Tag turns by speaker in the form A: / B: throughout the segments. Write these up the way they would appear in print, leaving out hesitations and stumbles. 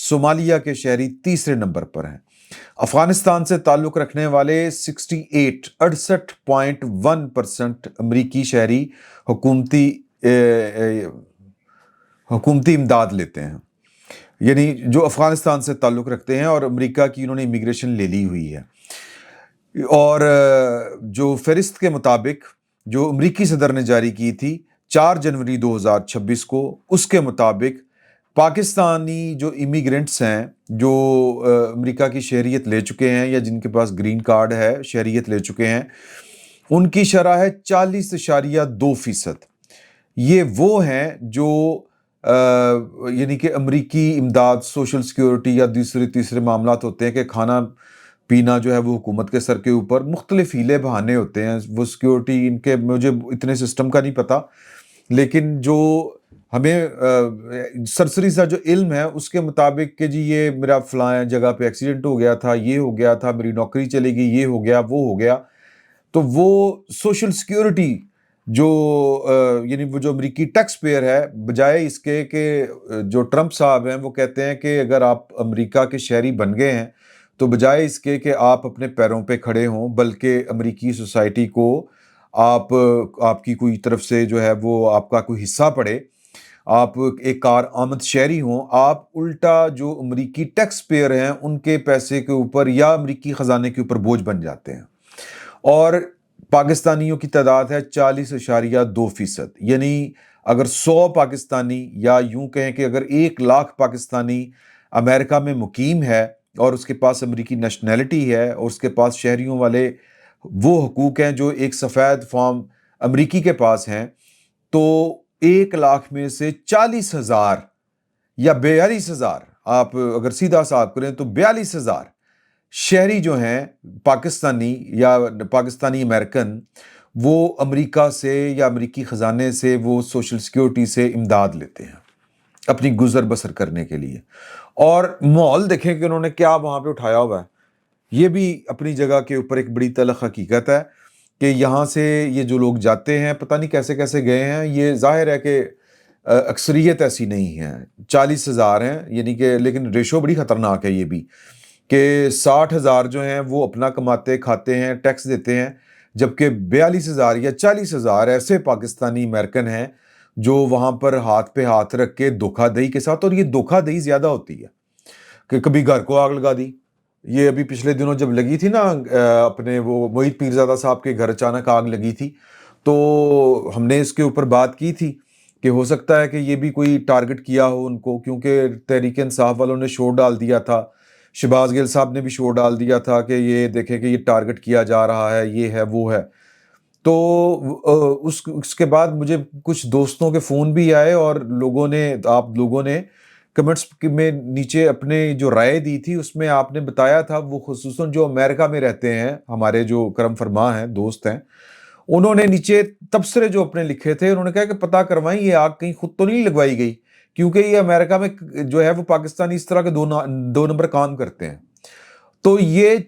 A: Somalia کے شہری تیسرے نمبر پر ہیں۔ افغانستان سے تعلق رکھنے والے 68.1% امریکی شہری حکومتی امداد لیتے ہیں، یعنی جو افغانستان سے تعلق رکھتے ہیں اور امریکہ کی انہوں نے امیگریشن لے لی ہوئی ہے۔ اور جو فہرست کے مطابق جو امریکی صدر نے جاری کی تھی 4 جنوری 2026 کو، اس کے مطابق پاکستانی جو امیگرنٹس ہیں جو امریکہ کی شہریت لے چکے ہیں یا جن کے پاس گرین کارڈ ہے، شہریت لے چکے ہیں، ان کی شرح ہے 40.2%۔ یہ وہ ہیں جو یعنی کہ امریکی امداد، سوشل سیکیورٹی یا دوسرے تیسرے معاملات ہوتے ہیں کہ کھانا پینا جو ہے وہ حکومت کے سر کے اوپر، مختلف ہیلے بہانے ہوتے ہیں، وہ سیکیورٹی ان کے مجھے اتنے سسٹم کا نہیں پتہ، لیکن جو ہمیں سرسری سا جو علم ہے اس کے مطابق کہ جی یہ میرا فلاں جگہ پہ ایکسیڈنٹ ہو گیا تھا، یہ ہو گیا تھا، میری نوکری چلے گئی، یہ ہو گیا، وہ ہو گیا، تو وہ سوشل سیکیورٹی جو یعنی وہ جو امریکی ٹیکس پیئر ہے، بجائے اس کے کہ جو ٹرمپ صاحب ہیں وہ کہتے ہیں کہ اگر آپ امریکہ کے شہری بن گئے ہیں تو بجائے اس کے کہ آپ اپنے پیروں پہ کھڑے ہوں، بلکہ امریکی سوسائٹی کو آپ کی کوئی طرف سے جو ہے وہ آپ کا کوئی حصہ پڑے، آپ ایک کار آمد شہری ہوں، آپ الٹا جو امریکی ٹیکس پیئر ہیں ان کے پیسے کے اوپر یا امریکی خزانے کے اوپر بوجھ بن جاتے ہیں۔ اور پاکستانیوں کی تعداد ہے 40.2%، یعنی اگر 100 پاکستانی یا یوں کہیں کہ اگر 1,00,000 پاکستانی امریکہ میں مقیم ہے اور اس کے پاس امریکی نیشنلٹی ہے اور اس کے پاس شہریوں والے وہ حقوق ہیں جو ایک سفید فارم امریکی کے پاس ہیں، تو 1,00,000 میں سے 40,000 یا 42,000، آپ اگر سیدھا حساب کریں تو 42,000 شہری جو ہیں پاکستانی یا پاکستانی امریکن، وہ امریکہ سے یا امریکی خزانے سے وہ سوشل سیکیورٹی سے امداد لیتے ہیں اپنی گزر بسر کرنے کے لیے۔ اور ماحول دیکھیں کہ انہوں نے کیا وہاں پہ اٹھایا ہوا ہے، یہ بھی اپنی جگہ کے اوپر ایک بڑی تلخ حقیقت ہے کہ یہاں سے یہ جو لوگ جاتے ہیں پتہ نہیں کیسے کیسے گئے ہیں۔ یہ ظاہر ہے کہ اکثریت ایسی نہیں ہے، 40,000 ہیں، یعنی کہ لیکن ریشو بڑی خطرناک ہے یہ بھی کہ 60,000 جو ہیں وہ اپنا کماتے کھاتے ہیں، ٹیکس دیتے ہیں، جبکہ 42,000 یا 40,000 ایسے پاکستانی امریکن ہیں جو وہاں پر ہاتھ پہ ہاتھ رکھ کے دھوکہ دہی کے ساتھ، اور یہ دھوکہ دہی زیادہ ہوتی ہے کہ کبھی گھر کو آگ لگا دی۔ یہ ابھی پچھلے دنوں جب لگی تھی نا اپنے وہ محیط پیرزادہ صاحب کے گھر اچانک آگ لگی تھی، تو ہم نے اس کے اوپر بات کی تھی کہ ہو سکتا ہے کہ یہ بھی کوئی ٹارگٹ کیا ہو ان کو، کیونکہ تحریک انصاف والوں نے شور ڈال دیا تھا، شہباز گل صاحب نے بھی شور ڈال دیا تھا کہ یہ دیکھیں کہ یہ ٹارگٹ کیا جا رہا ہے، یہ ہے وہ ہے۔ تو اس کے بعد مجھے کچھ دوستوں کے فون بھی آئے اور آپ لوگوں نے کمنٹس میں نیچے اپنے جو رائے دی تھی، اس میں آپ نے بتایا تھا، وہ خصوصاً جو امریکہ میں رہتے ہیں ہمارے جو کرم فرما ہیں، دوست ہیں، انہوں نے نیچے تبصرے جو اپنے لکھے تھے، انہوں نے کہا کہ پتہ کروائیں یہ آگ کہیں خود تو نہیں لگوائی گئی، کیونکہ یہ امریکہ میں جو ہے وہ پاکستانی اس طرح کے دو نمبر کام کرتے ہیں۔ تو یہ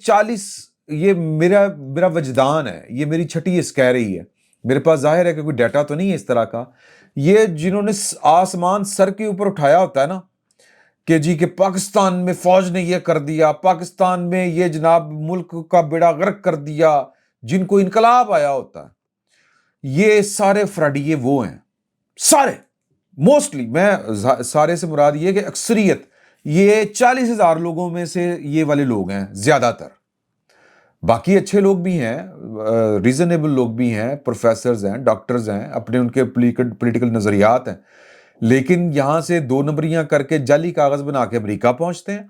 A: میرا وجدان ہے، یہ میری چھٹی اس کہہ رہی ہے، میرے پاس ظاہر ہے کہ کوئی ڈیٹا تو نہیں ہے اس طرح کا۔ یہ جنہوں نے آسمان سر کے اوپر اٹھایا ہوتا ہے نا کہ جی کہ پاکستان میں فوج نے یہ کر دیا، پاکستان میں یہ جناب ملک کا بیڑا غرق کر دیا، جن کو انقلاب آیا ہوتا ہے، یہ سارے فراڈیے وہ ہیں، سارے موسٹلی، میں سارے سے مراد یہ کہ اکثریت، یہ 40,000 لوگوں میں سے یہ والے لوگ ہیں زیادہ تر۔ باقی اچھے لوگ بھی ہیں، ریزنیبل لوگ بھی ہیں، پروفیسرز ہیں، ڈاکٹرز ہیں، اپنے ان کے پولیٹیکل نظریات ہیں، لیکن یہاں سے 2 نمبریاں کر کے جعلی کاغذ بنا کے امریکہ پہنچتے ہیں،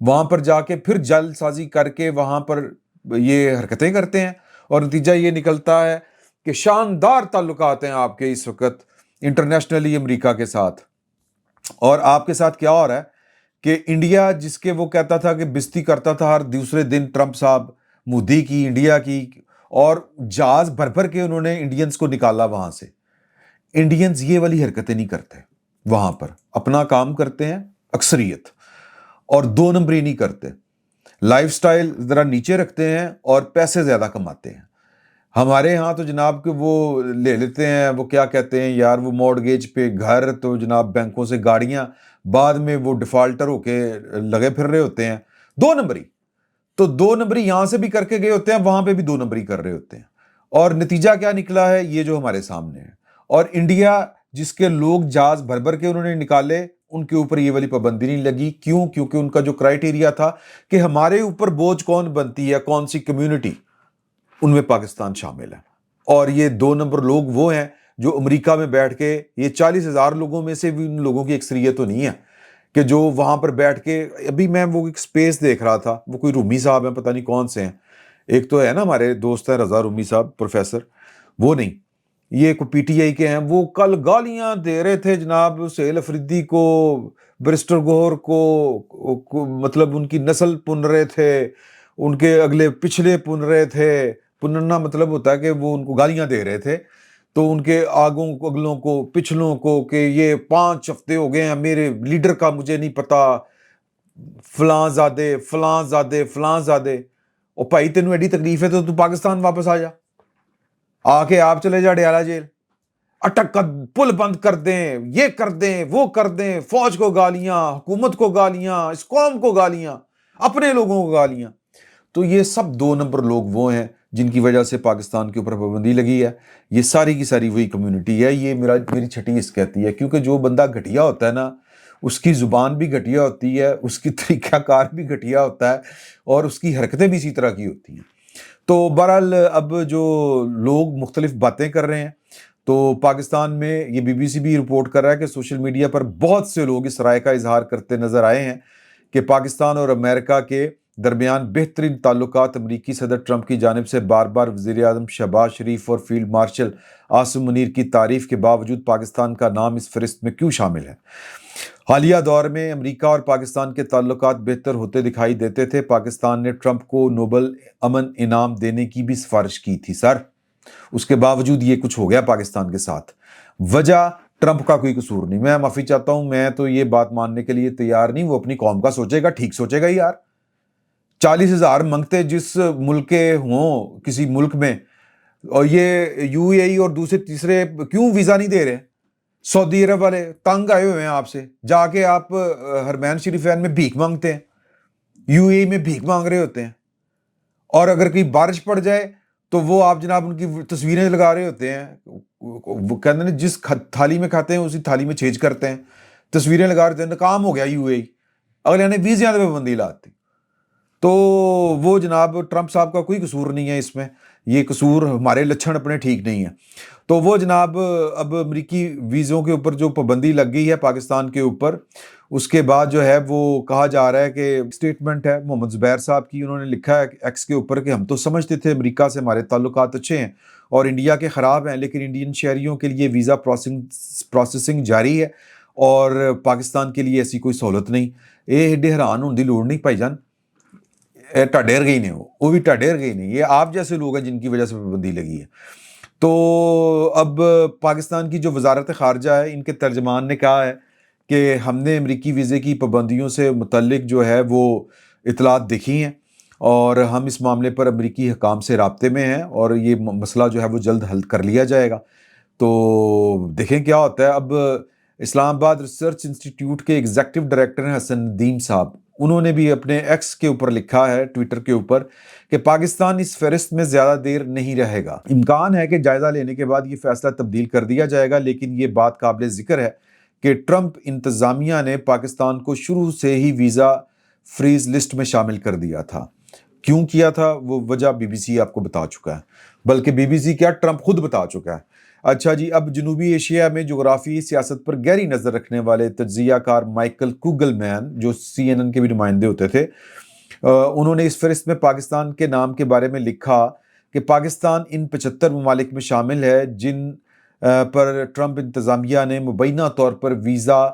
A: وہاں پر جا کے پھر جعل سازی کر کے وہاں پر یہ حرکتیں کرتے ہیں، اور نتیجہ یہ نکلتا ہے کہ شاندار تعلقات ہیں آپ کے اس وقت انٹرنیشنلی امریکہ کے ساتھ۔ اور آپ کے ساتھ کیا ہو رہا ہے کہ انڈیا، جس کے وہ کہتا تھا کہ بستی کرتا تھا ہر دوسرے دن ٹرمپ صاحب مودی کی، انڈیا کی، اور جہاز بھر بھر کے انہوں نے انڈینز کو نکالا وہاں سے۔ انڈینز یہ والی حرکتیں نہیں کرتے، وہاں پر اپنا کام کرتے ہیں اکثریت، اور 2 نمبری نہیں کرتے، لائف سٹائل ذرا نیچے رکھتے ہیں اور پیسے زیادہ کماتے ہیں۔ ہمارے ہاں تو جناب کہ وہ لے لیتے ہیں، وہ کیا کہتے ہیں یار، وہ مورگیج پہ گھر، تو جناب بینکوں سے گاڑیاں، بعد میں وہ ڈیفالٹر ہو کے لگے پھر رہے ہوتے ہیں 2 نمبری. تو 2 نمبری یہاں سے بھی کر کے گئے ہوتے ہیں، وہاں پہ بھی 2 نمبری کر رہے ہوتے ہیں. اور نتیجہ کیا نکلا ہے یہ جو ہمارے سامنے ہے. اور انڈیا جس کے لوگ جہاز بھر بھر کے انہوں نے نکالے، ان کے اوپر یہ والی پابندی نہیں لگی. کیوں؟ کیونکہ ان کا جو کرائیٹیریا تھا کہ ہمارے اوپر بوجھ کون بنتی ہے، کون سی کمیونٹی، ان میں پاکستان شامل ہے. اور یہ 2 نمبر لوگ وہ ہیں جو امریکہ میں بیٹھ کے، یہ 40,000 لوگوں میں سے بھی ان لوگوں کی اکثریت تو نہیں ہے کہ جو وہاں پر بیٹھ کے، ابھی میں وہ ایک سپیس دیکھ رہا تھا، وہ کوئی رومی صاحب ہیں، پتہ نہیں کون سے ہیں. ایک تو ہے نا ہمارے دوست ہیں رضا رومی صاحب پروفیسر، وہ نہیں، یہ کوئی پی ٹی آئی کے ہیں. وہ کل گالیاں دے رہے تھے جناب سہیل افریدی کو، برسٹر گوہر کو مطلب ان کی نسل پن رہے تھے، ان کے اگلے پچھلے پن رہے تھے. پننا مطلب ہوتا ہے کہ وہ ان کو گالیاں دے رہے تھے، تو ان کے آگوں اگلوں کو پچھلوں کو کہ یہ 5 ہفتے ہو گئے ہیں میرے لیڈر کا مجھے نہیں پتا، فلاں زادے فلاں زادے فلاں زادے. او بھائی تینوں ایڈی تکلیف ہے تو پاکستان واپس آ جا، آ کے آپ چلے جا ڈیالہ جیل، اٹک کر پل بند کر دیں، یہ کر دیں وہ کر دیں، فوج کو گالیاں، حکومت کو گالیاں، اس قوم کو گالیاں، اپنے لوگوں کو گالیاں. تو یہ سب 2 نمبر لوگ وہ ہیں جن کی وجہ سے پاکستان کے اوپر پابندی لگی ہے. یہ ساری کی ساری وہی کمیونٹی ہے. یہ میری چھٹی اس کہتی ہے، کیونکہ جو بندہ گھٹیا ہوتا ہے نا، اس کی زبان بھی گھٹیا ہوتی ہے، اس کی طریقہ کار بھی گھٹیا ہوتا ہے، اور اس کی حرکتیں بھی اسی طرح کی ہوتی ہیں. تو بہرحال اب جو لوگ مختلف باتیں کر رہے ہیں، تو پاکستان میں یہ بی بی سی بھی رپورٹ کر رہا ہے کہ سوشل میڈیا پر بہت سے لوگ اس رائے کا اظہار کرتے نظر آئے ہیں کہ پاکستان اور امریکہ کے درمیان بہترین تعلقات امریکی صدر ٹرمپ کی جانب سے بار بار وزیر اعظم شہباز شریف اور فیلڈ مارشل عاصم منیر کی تعریف کے باوجود پاکستان کا نام اس فہرست میں کیوں شامل ہے؟ حالیہ دور میں امریکہ اور پاکستان کے تعلقات بہتر ہوتے دکھائی دیتے تھے. پاکستان نے ٹرمپ کو نوبل امن انعام دینے کی بھی سفارش کی تھی سر، اس کے باوجود یہ کچھ ہو گیا پاکستان کے ساتھ. وجہ ٹرمپ کا کوئی قصور نہیں. میں معافی چاہتا ہوں، میں تو یہ بات ماننے کے لیے تیار نہیں. وہ اپنی قوم کا سوچے گا، ٹھیک سوچے گا یار. 40,000 منگتے جس ملک کے ہوں کسی ملک میں، اور یہ یو اے ای اور دوسرے تیسرے کیوں ویزا نہیں دے رہے؟ سعودی عرب والے تنگ آئے ہوئے ہیں آپ سے، جا کے آپ حرمین شریفین میں بھیک مانگتے ہیں، یو اے ای میں بھیک مانگ رہے ہوتے ہیں. اور اگر کہیں بارش پڑ جائے تو وہ آپ جناب ان کی تصویریں لگا رہے ہوتے ہیں. وہ کہتے ہیں جس تھالی میں کھاتے ہیں اسی تھالی میں چھیج کرتے ہیں، تصویریں لگا رہے تھے. کام ہو گیا یو اے ای، اگلے نے ویزے پہ پابندی لاتی. تو وہ جناب ٹرمپ صاحب کا کوئی قصور نہیں ہے اس میں، یہ قصور ہمارے لچھن اپنے ٹھیک نہیں ہیں. تو وہ جناب اب امریکی ویزوں کے اوپر جو پابندی لگ گئی ہے پاکستان کے اوپر، اس کے بعد جو ہے وہ کہا جا رہا ہے کہ سٹیٹمنٹ ہے محمد زبیر صاحب کی، انہوں نے لکھا ہے ایکس کے اوپر کہ ہم تو سمجھتے تھے امریکہ سے ہمارے تعلقات اچھے ہیں اور انڈیا کے خراب ہیں، لیکن انڈین شہریوں کے لیے ویزا پروسیسنگ جاری ہے اور پاکستان کے لیے ایسی کوئی سہولت نہیں. یہ ایڈے حیران ہونے کی لوڑ نہیں بھائی جان، ٹڈیر گئی نہیں، وہ بھی ٹڈیر گئی نہیں. یہ آپ جیسے لوگ ہیں جن کی وجہ سے پابندی لگی ہے. تو اب پاکستان کی جو وزارت خارجہ ہے، ان کے ترجمان نے کہا ہے کہ ہم نے امریکی ویزے کی پابندیوں سے متعلق جو ہے وہ اطلاعات دیکھی ہیں اور ہم اس معاملے پر امریکی حکام سے رابطے میں ہیں اور یہ مسئلہ جو ہے وہ جلد حل کر لیا جائے گا. تو دیکھیں کیا ہوتا ہے. اب اسلام آباد ریسرچ انسٹیٹیوٹ کے ایگزیکٹو ڈائریکٹر ہیں حسن ندیم صاحب، انہوں نے بھی اپنے ایکس کے اوپر لکھا ہے، ٹویٹر کے اوپر، کہ پاکستان اس فہرست میں زیادہ دیر نہیں رہے گا. امکان ہے کہ جائزہ لینے کے بعد یہ فیصلہ تبدیل کر دیا جائے گا، لیکن یہ بات قابل ذکر ہے کہ ٹرمپ انتظامیہ نے پاکستان کو شروع سے ہی ویزا فریز لسٹ میں شامل کر دیا تھا. کیوں کیا تھا وہ وجہ بی بی سی آپ کو بتا چکا ہے، بلکہ بی بی سی کیا ٹرمپ خود بتا چکا ہے. اچھا جی، اب جنوبی ایشیا میں جغرافی سیاست پر گہری نظر رکھنے والے تجزیہ کار مائیکل کوگل مین، جو سی این این کے بھی نمائندے ہوتے تھے، انہوں نے اس فہرست میں پاکستان کے نام کے بارے میں لکھا کہ پاکستان ان 75 ممالک میں شامل ہے جن پر ٹرمپ انتظامیہ نے مبینہ طور پر ویزا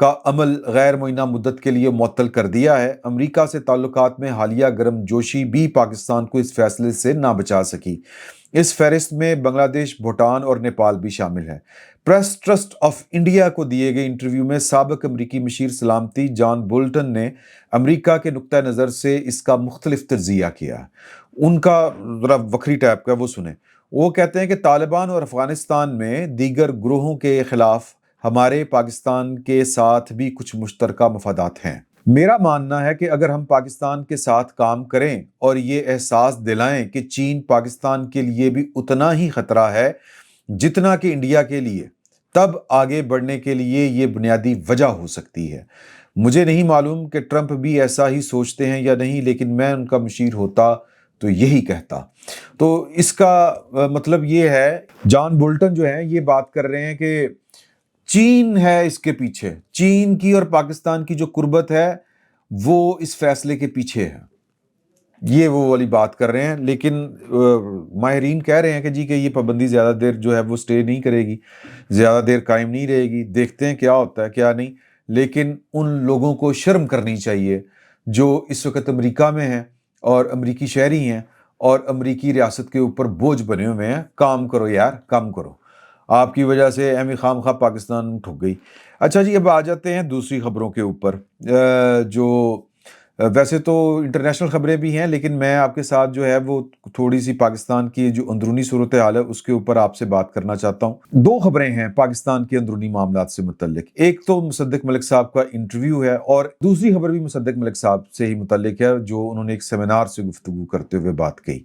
A: کا عمل غیر معینہ مدت کے لیے معطل کر دیا ہے۔ امریکہ سے تعلقات میں حالیہ گرم جوشی بھی پاکستان کو اس فیصلے سے نہ بچا سکی۔ اس فہرست میں بنگلہ دیش، بھوٹان اور نیپال بھی شامل ہے۔ پریس ٹرسٹ آف انڈیا کو دیے گئے انٹرویو میں سابق امریکی مشیر سلامتی جان بولٹن نے امریکہ کے نقطہ نظر سے اس کا مختلف تجزیہ کیا۔ ان کا ذرا وکری ٹائپ کا وہ سنیں۔ وہ کہتے ہیں کہ طالبان اور افغانستان میں دیگر گروہوں کے خلاف ہمارے پاکستان کے ساتھ بھی کچھ مشترکہ مفادات ہیں۔ میرا ماننا ہے کہ اگر ہم پاکستان کے ساتھ کام کریں اور یہ احساس دلائیں کہ چین پاکستان کے لیے بھی اتنا ہی خطرہ ہے جتنا کہ انڈیا کے لیے، تب آگے بڑھنے کے لیے یہ بنیادی وجہ ہو سکتی ہے۔ مجھے نہیں معلوم کہ ٹرمپ بھی ایسا ہی سوچتے ہیں یا نہیں، لیکن میں ان کا مشیر ہوتا تو یہی کہتا۔ تو اس کا مطلب یہ ہے، جان بولٹن جو ہیں یہ بات کر رہے ہیں کہ چین ہے اس کے پیچھے، چین کی اور پاکستان کی جو قربت ہے وہ اس فیصلے کے پیچھے ہے، یہ وہ والی بات کر رہے ہیں۔ لیکن ماہرین کہہ رہے ہیں کہ جی کہ یہ پابندی زیادہ دیر جو ہے وہ سٹے نہیں کرے گی، زیادہ دیر قائم نہیں رہے گی، دیکھتے ہیں کیا ہوتا ہے کیا نہیں۔ لیکن ان لوگوں کو شرم کرنی چاہیے جو اس وقت امریکہ میں ہیں اور امریکی شہری ہیں اور امریکی ریاست کے اوپر بوجھ بنے ہوئے ہیں۔ کام کرو یار، کام کرو، آپ کی وجہ سے ایم خام خواہ پاکستان ٹھک گئی۔ اچھا جی، اب آ جاتے ہیں دوسری خبروں کے اوپر، جو ویسے تو انٹرنیشنل خبریں بھی ہیں، لیکن میں آپ کے ساتھ جو ہے وہ تھوڑی سی پاکستان کی جو اندرونی صورتحال ہے اس کے اوپر آپ سے بات کرنا چاہتا ہوں۔ دو خبریں ہیں پاکستان کے اندرونی معاملات سے متعلق، ایک تو مصدق ملک صاحب کا انٹرویو ہے اور دوسری خبر بھی مصدق ملک صاحب سے ہی متعلق ہے، جو انہوں نے ایک سیمینار سے گفتگو کرتے ہوئے بات کہی۔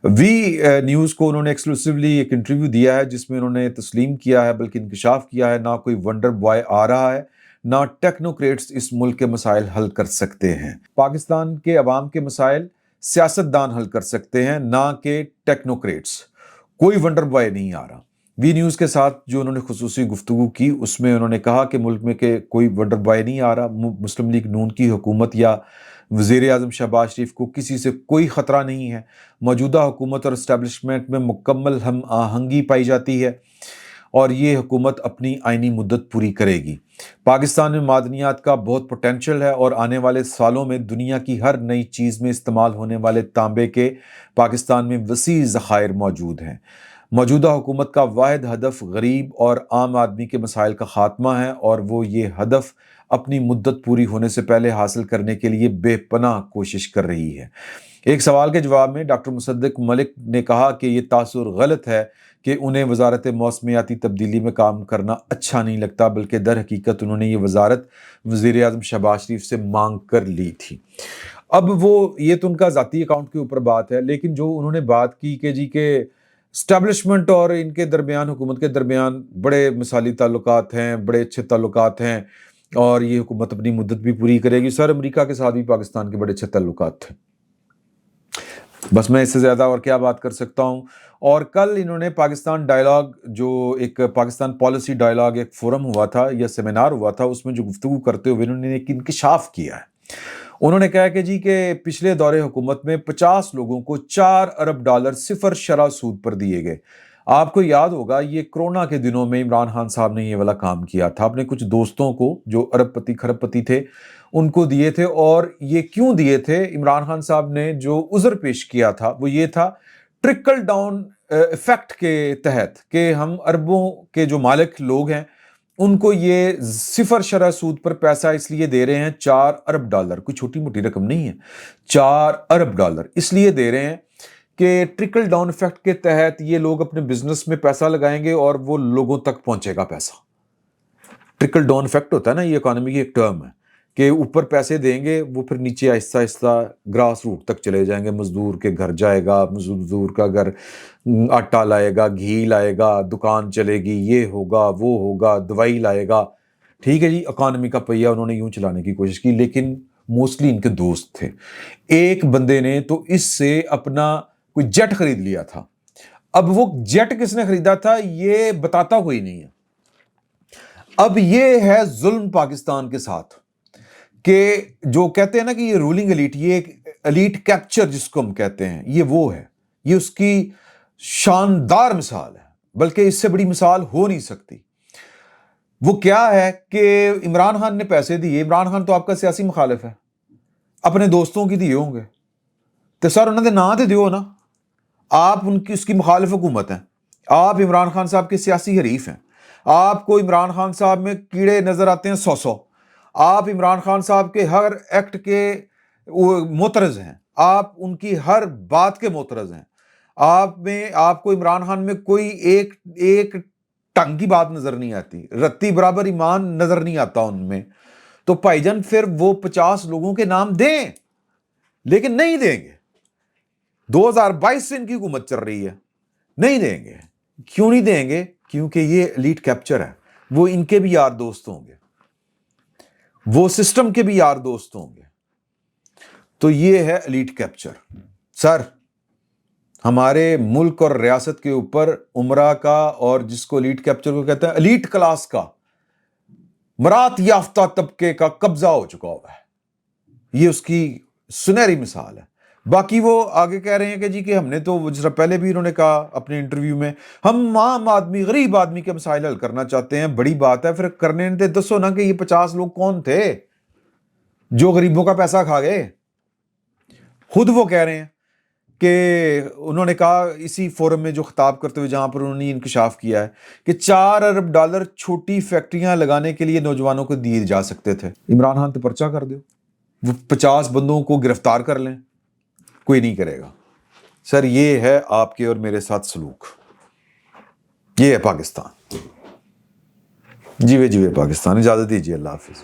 A: وی نیوز کو انہوں نے ایکسکلوسیولی ایک انٹرویو دیا ہے جس میں انہوں نے تسلیم کیا ہے، بلکہ انکشاف کیا ہے، نہ کوئی ونڈر بوائے آ رہا ہے، نہ ٹیکنوکریٹس اس ملک کے مسائل حل کر سکتے ہیں۔ پاکستان کے عوام کے مسائل سیاستدان حل کر سکتے ہیں، نہ کہ ٹیکنوکریٹس۔ کوئی ونڈر بوائے نہیں آ رہا۔ وی نیوز کے ساتھ جو انہوں نے خصوصی گفتگو کی اس میں انہوں نے کہا کہ ملک میں کہ کوئی ونڈر بوائے نہیں آ رہا، مسلم لیگ نون کی حکومت یا وزیر اعظم شہباز شریف کو کسی سے کوئی خطرہ نہیں ہے۔ موجودہ حکومت اور اسٹیبلشمنٹ میں مکمل ہم آہنگی پائی جاتی ہے اور یہ حکومت اپنی آئینی مدت پوری کرے گی۔ پاکستان میں معدنیات کا بہت پوٹینشل ہے اور آنے والے سالوں میں دنیا کی ہر نئی چیز میں استعمال ہونے والے تانبے کے پاکستان میں وسیع ذخائر موجود ہیں۔ موجودہ حکومت کا واحد ہدف غریب اور عام آدمی کے مسائل کا خاتمہ ہے اور وہ یہ ہدف اپنی مدت پوری ہونے سے پہلے حاصل کرنے کے لیے بے پناہ کوشش کر رہی ہے۔ ایک سوال کے جواب میں ڈاکٹر مصدق ملک نے کہا کہ یہ تاثر غلط ہے کہ انہیں وزارت موسمیاتی تبدیلی میں کام کرنا اچھا نہیں لگتا، بلکہ در حقیقت انہوں نے یہ وزارت وزیر اعظم شہباز شریف سے مانگ کر لی تھی۔ اب وہ یہ تو ان کا ذاتی اکاؤنٹ کے اوپر بات ہے، لیکن جو انہوں نے بات کی کہ جی کہ اسٹیبلشمنٹ اور ان کے درمیان، حکومت کے درمیان بڑے مثالی تعلقات ہیں، بڑے اچھے تعلقات ہیں اور یہ حکومت اپنی مدت بھی پوری کرے گی۔ سر، امریکہ کے ساتھ بھی پاکستان کے بڑے اچھے تعلقات تھے، بس میں اس سے زیادہ اور کیا بات کر سکتا ہوں۔ اور کل انہوں نے پاکستان ڈائلاگ، جو ایک پاکستان پالیسی ڈائلاگ ایک فورم ہوا تھا یا سیمینار ہوا تھا، اس میں جو گفتگو کرتے ہوئے انہوں نے ایک انکشاف کیا ہے۔ انہوں نے کہا کہ جی کہ پچھلے دور حکومت میں 50 لوگوں کو $4 ارب صفر شرح سود پر دیے گئے۔ آپ کو یاد ہوگا یہ کرونا کے دنوں میں عمران خان صاحب نے یہ والا کام کیا تھا، اپنے کچھ دوستوں کو جو ارب پتی کھرب پتی تھے ان کو دیے تھے۔ اور یہ کیوں دیے تھے؟ عمران خان صاحب نے جو عذر پیش کیا تھا وہ یہ تھا، ٹرکل ڈاؤن ایفیکٹ کے تحت، کہ ہم اربوں کے جو مالک لوگ ہیں ان کو یہ صفر شرح سود پر پیسہ اس لیے دے رہے ہیں، $4 ارب، کوئی چھوٹی موٹی رقم نہیں ہے، $4 ارب اس لیے دے رہے ہیں کہ ٹرکل ڈاؤن ایفیکٹ کے تحت یہ لوگ اپنے بزنس میں پیسہ لگائیں گے اور وہ لوگوں تک پہنچے گا پیسہ۔ ٹرکل ڈاؤن ایفیکٹ ہوتا ہے نا، یہ اکانومی کی ایک ٹرم ہے کہ اوپر پیسے دیں گے، وہ پھر نیچے آہستہ آہستہ گراس روٹ تک چلے جائیں گے، مزدور کے گھر جائے گا، مزدور کا گھر آٹا لائے گا، گھی لائے گا، دکان چلے گی، یہ ہوگا وہ ہوگا، دوائی لائے گا۔ ٹھیک ہے جی، اکانومی کا پہیہ انہوں نے یوں چلانے کی کوشش کی، لیکن موسٹلی ان کے دوست تھے۔ ایک بندے نے تو اس سے اپنا کوئی جیٹ خرید لیا تھا۔ اب وہ جیٹ کس نے خریدا تھا یہ بتاتا کوئی نہیں ہے۔ اب یہ ہے ظلم پاکستان کے ساتھ، کہ جو کہتے ہیں نا کہ یہ رولنگ ایلیٹ، یہ ایک ایلیٹ کیپچر جس کو ہم کہتے ہیں، یہ وہ ہے، یہ اس کی شاندار مثال ہے، بلکہ اس سے بڑی مثال ہو نہیں سکتی۔ وہ کیا ہے کہ عمران خان نے پیسے دیے. عمران خان تو آپ کا سیاسی مخالف ہے, اپنے دوستوں کی دیے ہوں گے تو سر انہوں نے نہ تو دیو نا. آپ اس کی مخالف حکومت ہیں, آپ عمران خان صاحب کے سیاسی حریف ہیں, آپ کو عمران خان صاحب میں کیڑے نظر آتے ہیں 100. آپ عمران خان صاحب کے ہر ایکٹ کے معترض ہیں, آپ ان کی ہر بات کے معترض ہیں. آپ کو عمران خان میں کوئی ایک ٹنگ کی بات نظر نہیں آتی, رتی برابر ایمان نظر نہیں آتا ان میں. تو بھائی جان پھر وہ 50 لوگوں کے نام دیں, لیکن نہیں دیں گے. 2022 سے ان کی حکومت چل رہی ہے, نہیں دیں گے. کیوں نہیں دیں گے؟ کیونکہ یہ ایلیٹ کیپچر ہے. وہ ان کے بھی یار دوست ہوں گے, وہ سسٹم کے بھی یار دوست ہوں گے. تو یہ ہے ایلیٹ کیپچر. سر ہمارے ملک اور ریاست کے اوپر عمرہ کا, اور جس کو ایلیٹ کیپچر کو کہتے ہیں ایلیٹ کلاس کا, مرات یافتہ طبقے کا قبضہ ہو چکا ہوا ہے. یہ اس کی سنہری مثال ہے. باقی وہ آگے کہہ رہے ہیں کہ جی کہ ہم نے تو جس طرح پہلے بھی انہوں نے کہا اپنے انٹرویو میں, ہم عام آدمی غریب آدمی کے مسائل حل کرنا چاہتے ہیں. بڑی بات ہے, پھر کرنے دے. دسو نا کہ یہ 50 لوگ کون تھے جو غریبوں کا پیسہ کھا گئے. خود وہ کہہ رہے ہیں کہ انہوں نے کہا اسی فورم میں جو خطاب کرتے ہوئے جہاں پر انہوں نے انکشاف کیا ہے کہ $4 ارب چھوٹی فیکٹریاں لگانے کے لیے نوجوانوں کو دیے جا سکتے تھے. عمران خان تو پرچہ کر دو, وہ 50 بندوں کو گرفتار کر لیں, کوئی نہیں کرے گا. سر یہ ہے آپ کے اور میرے ساتھ سلوک. یہ ہے پاکستان. جیوے جیوے پاکستان. اجازت دیجیے, اللہ حافظ.